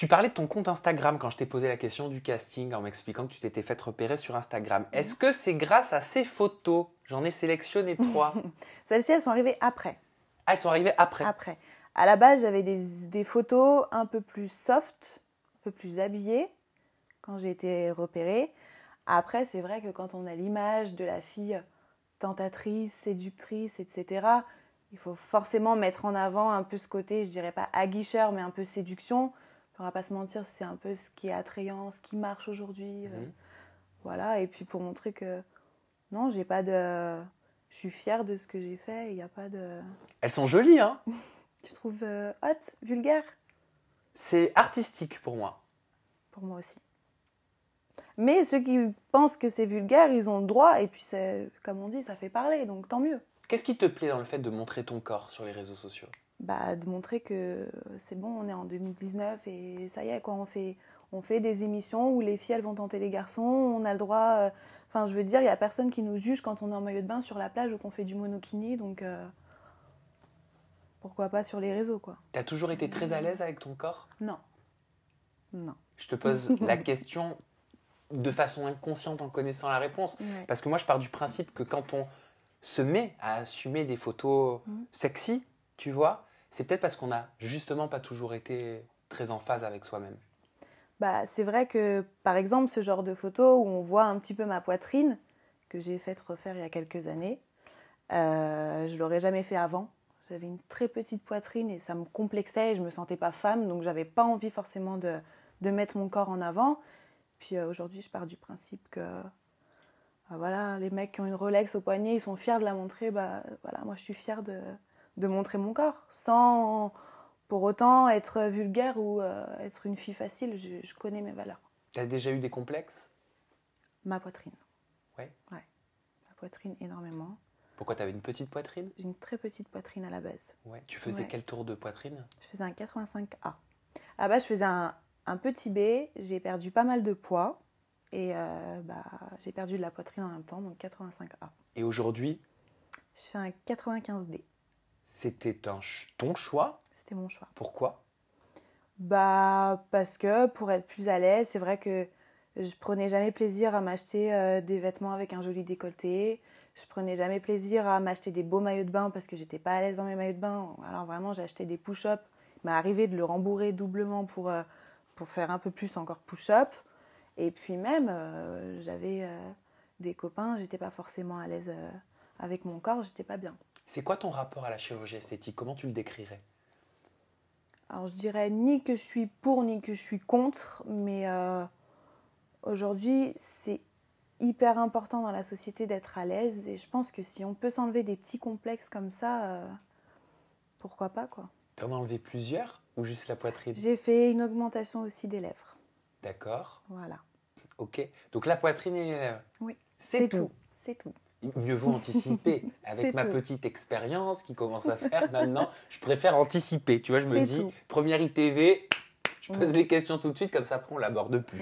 Tu parlais de ton compte Instagram quand je t'ai posé la question du casting en m'expliquant que tu t'étais fait repérer sur Instagram. Est-ce que c'est grâce à ces photos? J'en ai sélectionné 3. Celles-ci, elles sont arrivées après. Ah, elles sont arrivées après. Après. À la base, j'avais des photos un peu plus soft, un peu plus habillées quand j'ai été repérée. Après, c'est vrai que quand on a l'image de la fille tentatrice, séductrice, etc., il faut forcément mettre en avant un peu ce côté, je dirais pas aguicheur, mais un peu séduction. On va pas se mentir, c'est un peu ce qui est attrayant, ce qui marche aujourd'hui. Voilà, et puis pour montrer que non, j'ai pas de... Je suis fière de ce que j'ai fait, il n'y a pas de... Elles sont jolies, hein? Tu trouves hot, vulgaire? C'est artistique pour moi. Pour moi aussi. Mais ceux qui pensent que c'est vulgaire, ils ont le droit, et puis comme on dit, ça fait parler, donc tant mieux. Qu'est-ce qui te plaît dans le fait de montrer ton corps sur les réseaux sociaux? De montrer que c'est bon, on est en 2019 et ça y est, quoi, on fait des émissions où les filles elles vont tenter les garçons, on a le droit... Enfin, je veux dire, il n'y a personne qui nous juge quand on est en maillot de bain sur la plage ou qu'on fait du monokini, donc pourquoi pas sur les réseaux, quoi. T'as toujours été très à l'aise avec ton corps? Non. Non. Je te pose la question de façon inconsciente en connaissant la réponse. Ouais. Parce que moi, je pars du principe que quand on se met à assumer des photos sexy, tu vois, c'est peut-être parce qu'on n'a justement pas toujours été très en phase avec soi-même. C'est vrai que, par exemple, ce genre de photos où on voit un petit peu ma poitrine, que j'ai fait refaire il y a quelques années, je ne l'aurais jamais fait avant. J'avais une très petite poitrine et ça me complexait et je ne me sentais pas femme, donc je n'avais pas envie forcément de mettre mon corps en avant. Puis aujourd'hui, je pars du principe que voilà, les mecs qui ont une Rolex au poignet, ils sont fiers de la montrer. Voilà, moi, je suis fière de montrer mon corps, sans pour autant être vulgaire ou être une fille facile. Je connais mes valeurs. T'as déjà eu des complexes? Ma poitrine. Ouais. Ouais. Ma poitrine, énormément. Pourquoi t'avais une petite poitrine? J'ai une très petite poitrine à la base. Ouais. Tu faisais quel tour de poitrine? Je faisais un 85A. À la base, je faisais un petit B. J'ai perdu pas mal de poids. Et j'ai perdu de la poitrine en même temps, donc 85A. Et aujourd'hui? Je fais un 95D. C'était ton choix? C'était mon choix. Pourquoi? Parce que pour être plus à l'aise, c'est vrai que je prenais jamais plaisir à m'acheter des vêtements avec un joli décolleté. Je prenais jamais plaisir à m'acheter des beaux maillots de bain parce que j'étais pas à l'aise dans mes maillots de bain. Alors vraiment, j'ai acheté des push-up. Il m'est arrivé de le rembourrer doublement pour faire un peu plus encore push-up. Et puis même, j'avais des copains, j'étais pas forcément à l'aise avec mon corps, j'étais pas bien. C'est quoi ton rapport à la chirurgie esthétique? Comment tu le décrirais? Alors je dirais ni que je suis pour ni que je suis contre, mais aujourd'hui c'est hyper important dans la société d'être à l'aise. Et je pense que si on peut s'enlever des petits complexes comme ça, pourquoi pas, quoi. T'en as enlevé plusieurs ou juste la poitrine? J'ai fait une augmentation aussi des lèvres. D'accord. Voilà. Ok. Donc la poitrine et les lèvres. Oui. C'est tout. C'est tout. Mieux vaut anticiper. Avec ma petite expérience qui commence à faire maintenant, je préfère anticiper. Tu vois, je me dis, première ITV, je pose les questions tout de suite, comme ça après on l'aborde plus.